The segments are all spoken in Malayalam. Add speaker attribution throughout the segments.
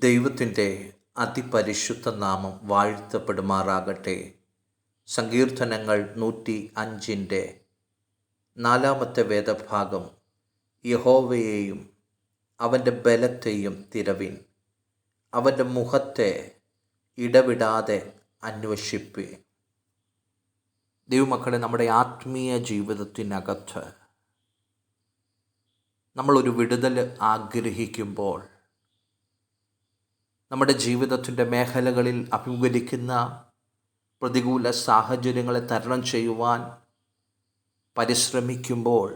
Speaker 1: ദൈവത്തിൻ്റെ അതിപരിശുദ്ധ നാമം വാഴ്ത്തപ്പെടുമാറാകട്ടെ. സങ്കീർത്തനങ്ങൾ 105 4 വേദഭാഗം. യഹോവയെയും അവൻ്റെ ബലത്തെയും തിരവിൻ, അവൻ്റെ മുഖത്തെ ഇടവിടാതെ അന്വേഷിപ്പീൻ. ദൈവമക്കളെ, നമ്മുടെ ആത്മീയ ജീവിതത്തിനകത്ത് നമ്മളൊരു വിടുതൽ ആഗ്രഹിക്കുമ്പോൾ, നമ്മുടെ ജീവിതത്തിൻ്റെ മേഖലകളിൽ അഭിമുഖീകരിക്കുന്ന പ്രതികൂല സാഹചര്യങ്ങളെ തരണം ചെയ്യുവാൻ പരിശ്രമിക്കുമ്പോൾ,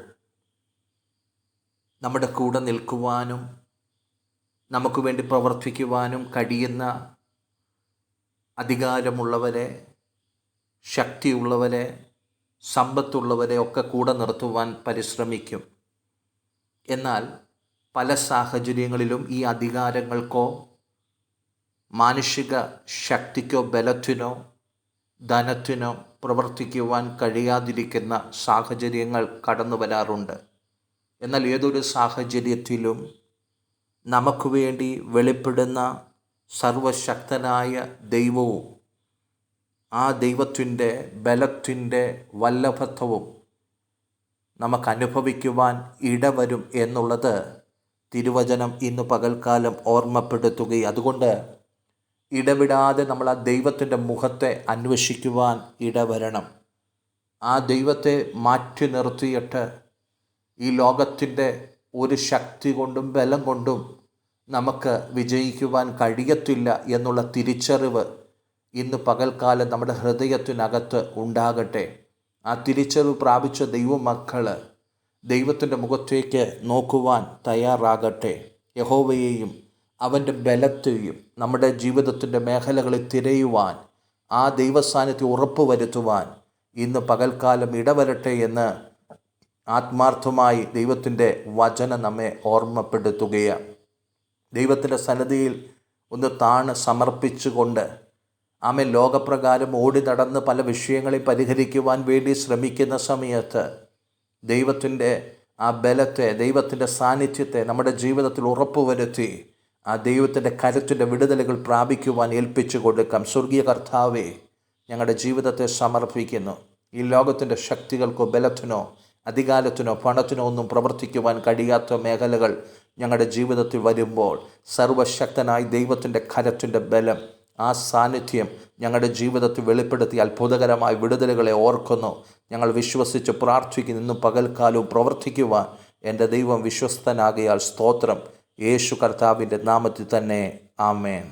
Speaker 1: നമ്മുടെ കൂടെ നിൽക്കുവാനും നമുക്ക് വേണ്ടി പ്രവർത്തിക്കുവാനും കഴിയുന്ന അധികാരമുള്ളവരെ, ശക്തിയുള്ളവരെ, സമ്പത്തുള്ളവരെ ഒക്കെ കൂടെ നിർത്തുവാൻ പരിശ്രമിക്കും. എന്നാൽ പല സാഹചര്യങ്ങളിലും ഈ അധികാരങ്ങൾക്കോ മാനുഷിക ശക്തിക്കോ ബലത്തിനോ ധനത്തിനോ പ്രവർത്തിക്കുവാൻ കഴിയാതിരിക്കുന്ന സാഹചര്യങ്ങൾ കടന്നു വരാറുണ്ട്. എന്നാൽ ഏതൊരു സാഹചര്യത്തിലും നമുക്ക് വേണ്ടി വെളിപ്പെടുന്ന സർവശക്തനായ ദൈവവും ആ ദൈവത്തിൻ്റെ ബലത്തിൻ്റെ വല്ലഭത്വവും നമുക്ക് അനുഭവിക്കുവാൻ ഇടവരും എന്നുള്ളത് തിരുവചനം ഇന്ന് പകൽക്കാലം ഓർമ്മപ്പെടുത്തുകയും, അതുകൊണ്ട് ഇടവിടാതെ നമ്മൾ ആ ദൈവത്തിൻ്റെ മുഖത്തെ അന്വേഷിക്കുവാൻ ഇടവരണം. ആ ദൈവത്തെ മാറ്റി നിർത്തിയിട്ട് ഈ ലോകത്തിൻ്റെ ഒരു ശക്തി കൊണ്ടും ബലം കൊണ്ടും നമുക്ക് വിജയിക്കുവാൻ കഴിയത്തില്ല എന്നുള്ള തിരിച്ചറിവ് ഇന്ന് പകൽക്കാലം നമ്മുടെ ഹൃദയത്തിനകത്ത് ഉണ്ടാകട്ടെ. ആ തിരിച്ചറിവ് പ്രാപിച്ച ദൈവമക്കൾ ദൈവത്തിൻ്റെ മുഖത്തേക്ക് നോക്കുവാൻ തയ്യാറാകട്ടെ. യഹോവയെയും അവൻ്റെ ബലത്തെയും നമ്മുടെ ജീവിതത്തിൻ്റെ മേഖലകളിൽ തിരയുവാൻ, ആ ദൈവസാന്നിധ്യം ഉറപ്പുവരുത്തുവാൻ ഇന്ന് പകൽക്കാലം ഇടവരട്ടെ എന്ന് ആത്മാർത്ഥമായി ദൈവത്തിൻ്റെ വചനം നമ്മെ ഓർമ്മപ്പെടുത്തുകയാണ്. ദൈവത്തിൻ്റെ സന്നിധിയിൽ ഒന്ന് താണ് സമർപ്പിച്ചുകൊണ്ട് ആമേ ലോകപ്രകാരം ഓടി നടന്ന് പല വിഷയങ്ങളെ പരിഹരിക്കുവാൻ വേണ്ടി ശ്രമിക്കുന്ന സമയത്ത് ദൈവത്തിൻ്റെ ആ ബലത്തെ, ദൈവത്തിൻ്റെ സാന്നിധ്യത്തെ നമ്മുടെ ജീവിതത്തിൽ ഉറപ്പുവരുത്തി ആ ദൈവത്തിൻ്റെ കരുത്തിൻ്റെ വിടുതലുകൾ പ്രാപിക്കുവാൻ ഏൽപ്പിച്ചു കൊടുക്കാം. സ്വർഗീയ കർത്താവേ, ഞങ്ങളുടെ ജീവിതത്തെ സമർപ്പിക്കുന്നു. ഈ ലോകത്തിൻ്റെ ശക്തികൾക്കോ ബലത്തിനോ അധികാരത്തിനോ പണത്തിനോ ഒന്നും പ്രവർത്തിക്കുവാൻ കഴിയാത്ത മേഖലകൾ ഞങ്ങളുടെ ജീവിതത്തിൽ വരുമ്പോൾ, സർവശക്തനായ ദൈവത്തിൻ്റെ കരത്തിൻ്റെ ബലം, ആ സാന്നിധ്യം ഞങ്ങളുടെ ജീവിതത്തിൽ വെളിപ്പെടുത്തി അത്ഭുതകരമായ വിടുതലുകളെ ഓർക്കുന്നു. ഞങ്ങൾ വിശ്വസിച്ച് പ്രാർത്ഥിക്കുന്നു. ഇന്നും പകൽക്കാലവും പ്രവർത്തിക്കുവാൻ എൻ്റെ ദൈവം വിശ്വസ്തനാകയാൽ സ്തോത്രം. യേശു കർത്താവിൻ്റെ നാമത്തിൽ തന്നെ, ആമേൻ.